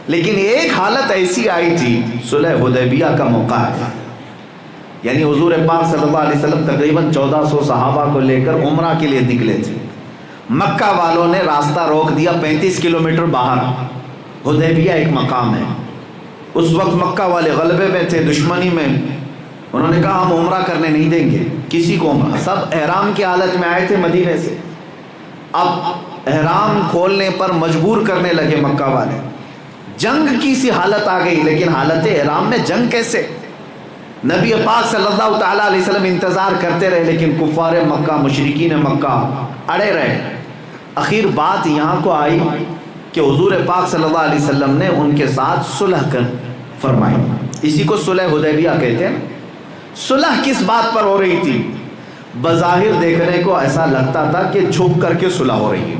لیکن ایک حالت ایسی آئی تھی، صلح حدیبیہ کا موقع ہے، یعنی حضور پاک صلی اللہ علیہ وسلم تقریباً 1400 صحابہ کو لے کر عمرہ کے لیے نکلے تھے۔ مکہ والوں نے راستہ روک دیا 35 کلومیٹر باہر، حدیبیہ ایک مقام ہے۔ اس وقت مکہ والے غلبے میں تھے، دشمنی میں، انہوں نے کہا ہم عمرہ کرنے نہیں دیں گے کسی کو عمرہ۔ سب احرام کی حالت میں آئے تھے مدینے سے، اب احرام کھولنے پر مجبور کرنے لگے مکہ والے۔ جنگ کی سی حالت آ گئی، لیکن حالت احرام میں جنگ کیسے؟ نبی پاک صلی اللہ تعالیٰ علیہ وسلم انتظار کرتے رہے، لیکن کفار مکہ، مشرکین مکہ اڑے رہے۔ آخر بات یہاں کو آئی کہ حضور پاک صلی اللہ علیہ وسلم نے ان کے ساتھ صلح کر فرمائی، اسی کو صلح حدیبیہ کہتے ہیں۔ صلح کس بات پر ہو رہی تھی؟ بظاہر دیکھنے کو ایسا لگتا تھا کہ جھک کر کے صلح ہو رہی ہے،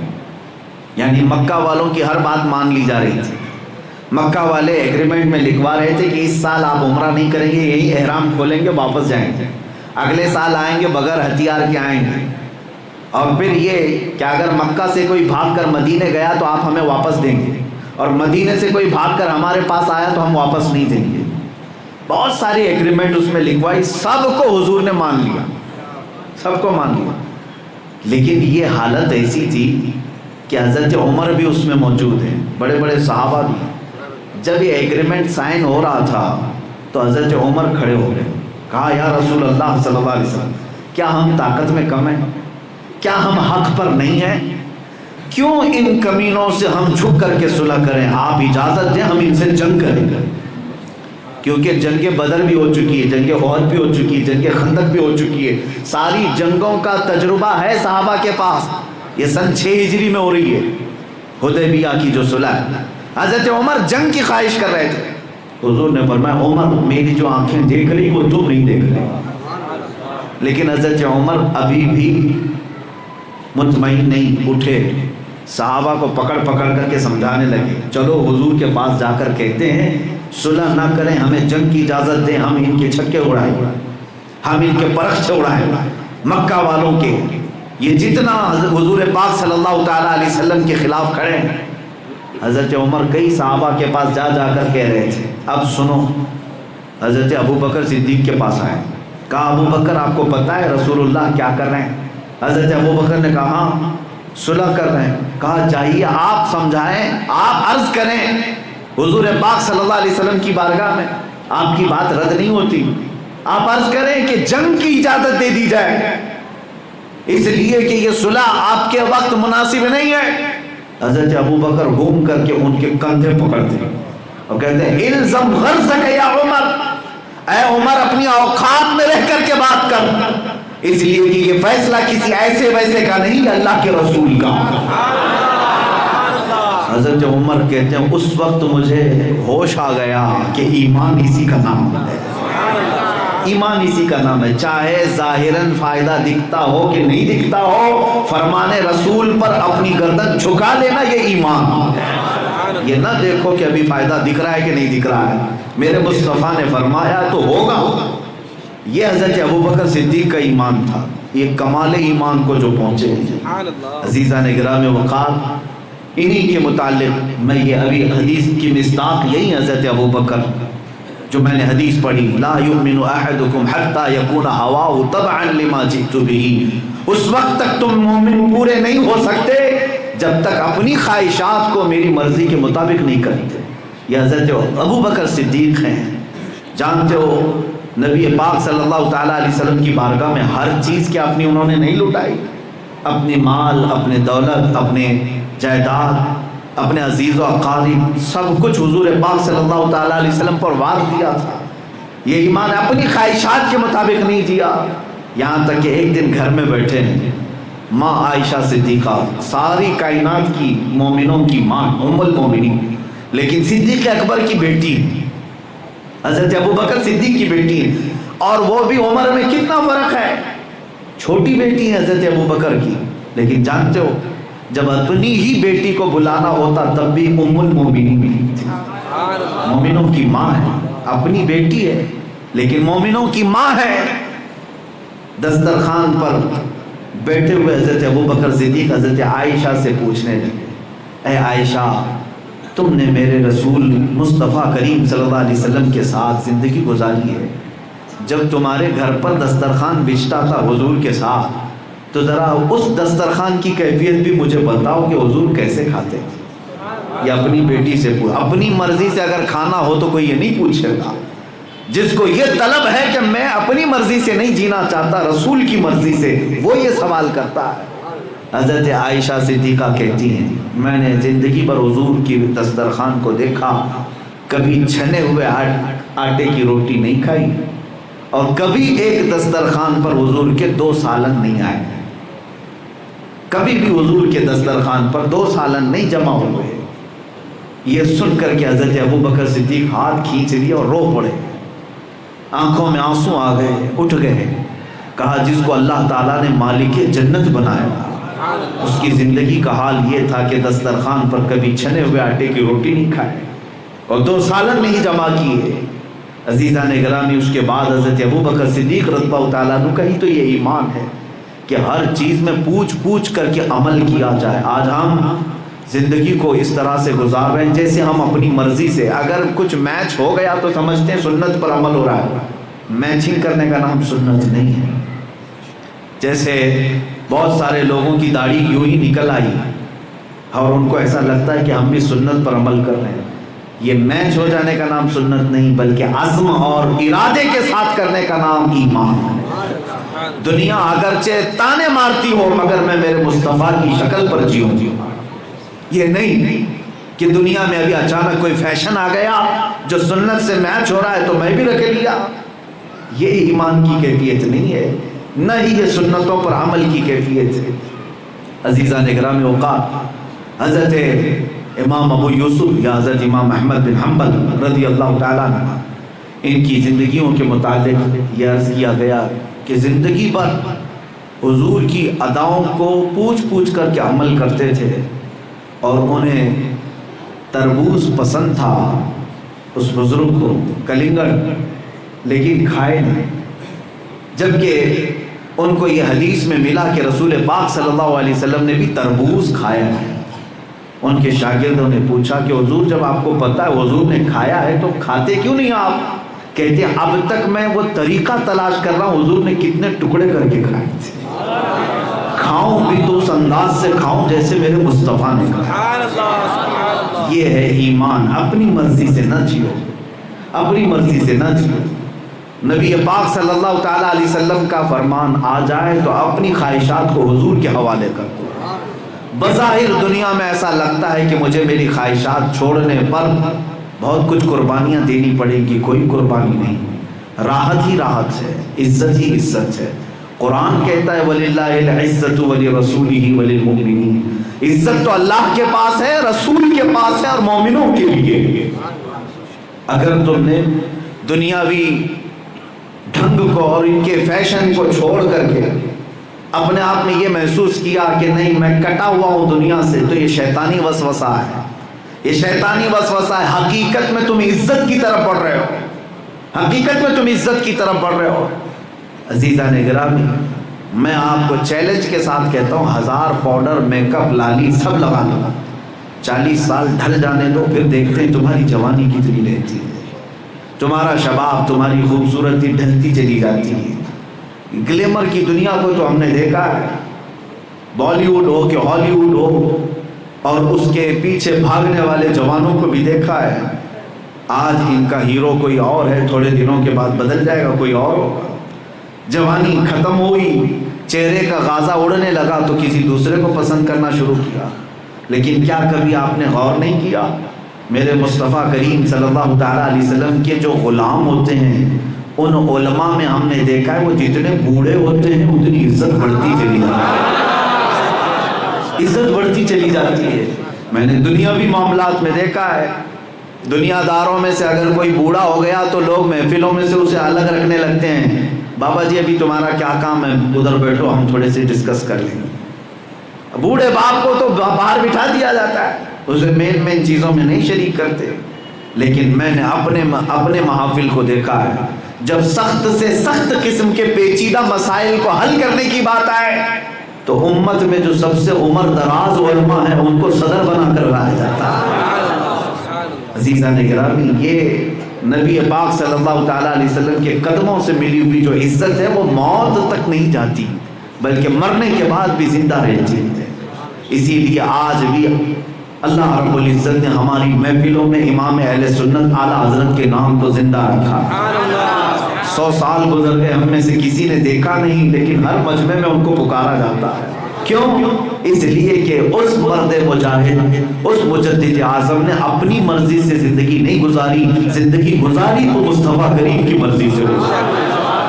یعنی مکہ والوں کی ہر بات مان لی جا رہی تھی۔ مکہ والے ایگریمنٹ میں لکھوا رہے تھے کہ اس سال آپ عمرہ نہیں کریں گے، یہی احرام کھولیں گے، واپس جائیں گے، اگلے سال آئیں گے بغیر ہتھیار کے آئیں گے، اور پھر یہ کہ اگر مکہ سے کوئی بھاگ کر مدینے گیا تو آپ ہمیں واپس دیں گے، اور مدینے سے کوئی بھاگ کر ہمارے پاس آیا تو ہم واپس نہیں دیں گے۔ بہت ساری ایگریمنٹ اس میں لکھوائی، سب کو حضور نے مان لیا، سب کو مان لیا۔ لیکن یہ حالت ایسی تھی کہ حضرت عمر بھی اس میں موجود ہیں، بڑے بڑے صحابہ بھی۔ جب یہ ایگریمنٹ سائن ہو رہا تھا تو حضرت عمر کھڑے ہو گئے، کہا یا رسول اللہ صلی اللہ علیہ وسلم، کیا ہم طاقت میں کم ہیں؟ کیا ہم حق پر نہیں ہیں؟ کیوں ان کمینوں سے ہم جھک کر کے صلح کریں؟ آپ اجازت دیں ہم ان سے جنگ کریں گے، کیونکہ جنگ بدر بھی ہو چکی ہے، جنگ احد بھی ہو چکی ہے، جنگ خندق بھی ہو چکی ہے، ساری جنگوں کا تجربہ ہے صحابہ کے پاس۔ یہ سن 6 ہجری میں ہو رہی ہے حدیبیہ کی جو صلح ہے۔ حضرت عمر جنگ کی خواہش کر رہے تھے، حضور نے فرمایا عمر میری جو آنکھیں دیکھ رہی وہ تم نہیں دیکھ رہے۔ لیکن حضرت عمر ابھی بھی مطمئن نہیں، اٹھے، صحابہ کو پکڑ کر کے سمجھانے لگے، چلو حضور کے پاس جا کر کہتے ہیں صلح نہ کریں، ہمیں جنگ کی اجازت دیں، ہم ان کے چھکے اڑائیں، ہم ان کے پرخچے اڑائیں مکہ والوں کے، یہ جتنا حضور پاک صلی اللہ تعالیٰ علیہ وسلم کے خلاف کھڑے ہیں۔ حضرت عمر کئی صحابہ کے پاس جا کر کہہ رہے تھے اب سنو۔ حضرت ابوبکر صدیق کے پاس آئے، کہا ابوبکر آپ کو پتہ ہے رسول اللہ کیا کر رہے ہیں؟ حضرت ابوبکر نے کہا ہاں صلح کر رہے ہیں۔ کہا جائیے آپ سمجھائیں، آپ عرض کریں حضور پاک صلی اللہ علیہ وسلم کی بارگاہ میں، آپ کی بات رد نہیں ہوتی، آپ عرض کریں کہ جنگ کی اجازت دے دی جائے، اس لیے کہ یہ صلح آپ کے وقت مناسب نہیں ہے۔ حضرت ابوبکر گھوم کر کے ان کے کندھے پکڑتے اور کہتے ہیں الزم غرضک یا عمر، اے عمر اپنی اوقات میں رہ کر کے بات کر، اس لیے کہ یہ فیصلہ کسی ایسے ویسے کا نہیں، اللہ کے رسول کا۔ حضرت عمر کہتے ہیں اس وقت مجھے ہوش آ گیا کہ ایمان اسی کا نام ہے، ایمان اسی کا نام ہے، چاہے ظاہراً فائدہ دکھتا ہو کہ نہیں دکھتا ہو، فرمان رسول پر اپنی گردن جھکا لینا یہ ایمان ہے۔ یہ نہ دیکھو کہ ابھی فائدہ دکھ رہا ہے کہ نہیں دکھ رہا ہے، میرے مصطفیٰ نے فرمایا تو ہوگا۔ یہ حضرت ابوبکر صدیق کا ایمان تھا، یہ کمال ایمان کو جو پہنچے۔ عزیزان گرامی وقار، انہی کے متعلق میں یہ ابھی حدیث کی مصداق یہی حضرت ابوبکر جو میں نے حدیث پڑھی، لا یؤمن احدکم حتی یکون ہواہ تبعا لما جئت بہ، اس وقت تک تم مومن پورے نہیں ہو سکتے جب تک اپنی خواہشات کو میری مرضی کے مطابق نہیں کرتے۔ یہ حضرت ابوبکر صدیق ہیں، جانتے ہو نبی پاک صلی اللہ تعالیٰ علیہ وسلم کی بارگاہ میں ہر چیز کی اپنی انہوں نے نہیں لٹائی، اپنے مال، اپنے دولت، اپنے جائیداد، اپنے عزیز و اقارب، سب کچھ حضور پاک صلی اللہ تعالیٰ علیہ وسلم پر وار دیا تھا۔ یہ ایمان اپنی خواہشات کے مطابق نہیں دیا، یہاں تک کہ ایک دن گھر میں بیٹھے ہیں، ماں عائشہ صدیقہ ساری کائنات کی مومنوں کی ماں، ام المومنین، لیکن صدیق اکبر کی بیٹی، حضرت ابوبکر صدیق کی بیٹی، اور وہ بھی عمر میں کتنا فرق ہے، چھوٹی بیٹی ہے حضرت ابوبکر کی، لیکن جانتے ہو جب اپنی ہی بیٹی کو بلانا ہوتا تب بھی ام المومنین تھی، مومنوں کی ماں ہے، اپنی بیٹی ہے لیکن مومنوں کی ماں ہے۔ دسترخوان پر بیٹھے ہوئے حضرت ابوبکر صدیق حضرت عائشہ سے پوچھنے لگے، اے عائشہ تم نے میرے رسول مصطفیٰ کریم صلی اللہ علیہ وسلم کے ساتھ زندگی گزاری ہے، جب تمہارے گھر پر دسترخوان بچھتا تھا حضور کے ساتھ، تو ذرا اس دسترخوان کی کیفیت بھی مجھے بتاؤ کہ حضور کیسے کھاتے تھے۔ یا اپنی بیٹی سے پوچھ، اپنی مرضی سے اگر کھانا ہو تو کوئی یہ نہیں پوچھے گا۔ جس کو یہ طلب ہے کہ میں اپنی مرضی سے نہیں جینا چاہتا، رسول کی مرضی سے، وہ یہ سوال کرتا ہے۔ حضرت عائشہ صدیقہ کہتی ہیں میں نے زندگی پر حضور کی دسترخوان کو دیکھا، کبھی چھنے ہوئے آٹے کی روٹی نہیں کھائی، اور کبھی ایک دسترخوان پر حضور کے 2 سالن نہیں آئے، کبھی بھی حضور کے دسترخوان پر 2 سالن نہیں جمع ہوئے۔ یہ سن کر کے حضرت ابوبکر صدیق ہاتھ کھینچ لیے اور رو پڑے، آنکھوں میں آنسو آ گئے، اٹھ گئے۔ کہا جس کو اللہ تعالیٰ نے مالک جنت بنایا، اس کی زندگی کا حال یہ تھا کہ دسترخوان پر کبھی چھنے ہوئے آٹے کی روٹی نہیں کھائے اور 2 سالن نہیں جمع کیے۔ عزیزان گرامی، اس کے بعد حضرت ابوبکر صدیق رضی اللہ تعالیٰ عنہ کا ہی تو یہ ایمان ہے کہ ہر چیز میں پوچھ پوچھ کر کے عمل کیا جائے۔ آج ہم زندگی کو اس طرح سے گزار رہے ہیں جیسے ہم اپنی مرضی سے، اگر کچھ میچ ہو گیا تو سمجھتے ہیں سنت پر عمل ہو رہا ہے۔ میچنگ کرنے کا نام سنت نہیں ہے۔ جیسے بہت سارے لوگوں کی داڑھی یوں ہی نکل آئی اور ان کو ایسا لگتا ہے کہ ہم بھی سنت پر عمل کر رہے ہیں، یہ میچ ہو جانے کا نام سنت نہیں، بلکہ عزم اور ارادے کے ساتھ کرنے کا نام ایمان ہے۔ دنیا اگرچہ تانے مارتی ہو مگر میں میرے مصطفیٰ کی شکل پر جیوں گی۔ یہ نہیں کہ دنیا میں ابھی اچانک کوئی فیشن آ گیا جو سنت سے میچ ہو رہا ہے تو میں بھی رکھ لیا، یہ ایمان کی کیفیت نہیں ہے، نہ ہی یہ سنتوں پر عمل کی کیفیت ہے۔ عزیزان گرامی اوقات، حضرت امام ابو یوسف یا حضرت امام احمد بن حنبل رضی اللہ تعالیٰ عنہ، ان کی زندگیوں کے متعلق یہ عرض کیا گیا کہ زندگی پر حضور کی اداؤں کو پوچھ پوچھ کر کے عمل کرتے تھے، اور انہیں تربوز پسند تھا اس بزرگ کو، کلنگڑ، لیکن کھائے نہیں، جبکہ ان کو یہ حدیث میں ملا کہ رسول پاک صلی اللہ علیہ وسلم نے بھی تربوز کھایا ہے۔ ان کے شاگردوں نے پوچھا کہ حضور جب آپ کو پتہ ہے حضور نے کھایا ہے تو کھاتے کیوں نہیں آپ؟ کہتے ہیں اب تک میں وہ طریقہ تلاش کر رہا ہوں حضور نے کتنے ٹکڑے کر کے کھائے تھے، کھاؤں بھی تو اس انداز سے کھاؤں جیسے میرے مصطفیٰ نے کہا۔ یہ ہے ایمان، اپنی مرضی سے نہ جیو، اپنی مرضی سے نہ جیو۔ نبی پاک صلی اللہ تعالیٰ علیہ وسلم کا فرمان آ جائے تو اپنی خواہشات کو حضور کے حوالے کر دو۔ بظاہر دنیا میں ایسا لگتا ہے کہ مجھے میری خواہشات چھوڑنے پر بہت کچھ قربانیاں دینی پڑے گی، کوئی قربانی نہیں، راحت ہی راحت ہے، عزت ہی عزت ہے۔ قرآن کہتا ہے وَلِلَّهِ الْعِزَّةُ وَلِرَسُولِهِ وَلِلْمُؤْمِنِينَ، عزت تو اللہ کے پاس ہے، رسول کے پاس ہے اور مومنوں کے لیے۔ اگر تم نے دنیاوی ڈھنگ کو اور ان کے فیشن کو چھوڑ کر کے اپنے آپ میں یہ محسوس کیا کہ نہیں میں کٹا ہوا ہوں دنیا سے، تو یہ شیطانی وسوسہ ہے، یہ شیطانی وسوسہ ہے۔ حقیقت میں تم عزت کی طرف بڑھ رہے ہو، حقیقت میں تم عزت کی طرف بڑھ رہے ہو۔ عزیزان گرامی، میں آپ کو چیلنج کے ساتھ کہتا ہوں 1000 پاؤڈر، میک اپ، لالی سب لگا لو، 40 سال ڈھل جانے دو، پھر دیکھتے ہیں تمہاری جوانی کتنی رہتی ہے، تمہارا شباب، تمہاری خوبصورتی ڈھلتی چلی جاتی ہے۔ گلیمر کی دنیا کو تو ہم نے دیکھا ہے، بالی ووڈ ہو کہ ہالی ووڈ ہو، اور اس کے پیچھے بھاگنے والے جوانوں کو بھی دیکھا ہے۔ آج ان کا ہیرو کوئی اور ہے، تھوڑے دنوں کے بعد بدل جائے گا، کوئی اور ہوگا۔ جوانی ختم ہوئی، چہرے کا غازہ اڑنے لگا تو کسی دوسرے کو پسند کرنا شروع کیا۔ لیکن کیا کبھی آپ نے غور نہیں کیا میرے مصطفیٰ کریم صلی اللہ تعالیٰ علیہ وسلم کے جو غلام ہوتے ہیں ان علماء میں ہم نے دیکھا ہے وہ جتنے بوڑھے ہوتے ہیں اتنی عزت بڑھتی چلی جاتی ہے، عزت بڑھتی چلی جاتی ہے۔ میں نے دنیاوی معاملات میں دیکھا ہے، دنیا داروں میں سے اگر کوئی بوڑھا ہو گیا تو لوگ محفلوں میں سے اسے الگ رکھنے لگتے ہیں، بابا جی ابھی تمہارا کیا کام ہے، ادھر بیٹھو ہم تھوڑے سے ڈسکس کر لیں گے۔ بوڑھے باپ کو تو باہر بٹھا دیا جاتا ہے، اسے مین چیزوں میں نہیں شریک کرتے۔ لیکن میں نے اپنے محافل کو دیکھا ہے، جب سخت سے سخت قسم کے پیچیدہ مسائل کو حل کرنے کی بات آئے تو امت میں جو سب سے عمر دراز علماء ہیں ان کو صدر بنا کر لایا جاتا ہے۔ عزیزان گرامی، یہ نبی پاک صلی اللہ تعالیٰ علیہ وسلم کے قدموں سے ملی ہوئی جو عزت ہے وہ موت تک نہیں جاتی بلکہ مرنے کے بعد بھی زندہ رہتی ہے۔ اسی لیے آج بھی اللہ رب العزت نے ہماری محفلوں میں امام اہل سنت اعلیٰ حضرت کے نام کو زندہ رکھا۔ 100 سال گزر گئے، ہم میں سے کسی نے دیکھا نہیں، لیکن ہر مجمع میں ان کو پکارا جاتا ہے۔ کیوں؟ اس لیے کہ اس مرد مجاہد، اس مجدد اعظم نے اپنی مرضی سے زندگی نہیں گزاری، زندگی گزاری تو مصطفیٰ کریم کی مرضی سے گزاری،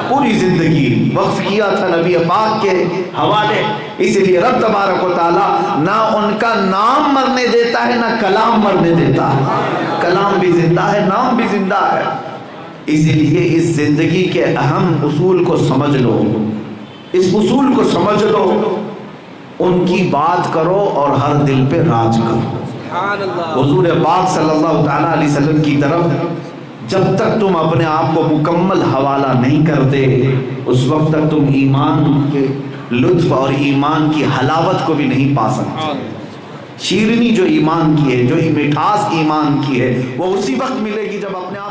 پوری زندگی وقف کیا تھا نبی پاک کے حوالے۔ اس لیے رب تبارک و تعالی نہ ان کا نام مرنے دیتا ہے نہ کلام مرنے دیتا ہے، کلام بھی زندہ ہے، نام بھی زندہ ہے۔ اس لیے اس زندگی کے اہم اصول کو سمجھ لو، اس اصول کو سمجھ لو، ان کی بات کرو اور ہر دل پہ راج کرو۔ حضور پاک صلی اللہ تعالیٰ علیہ وسلم کی طرف جب تک تم اپنے آپ کو مکمل حوالہ نہیں کرتے، اس وقت تک تم ایمان کے لطف اور ایمان کی حلاوت کو بھی نہیں پا سکتے۔ شیرنی جو ایمان کی ہے، جو مٹھاس ایمان کی ہے، وہ اسی وقت ملے گی جب اپنے آپ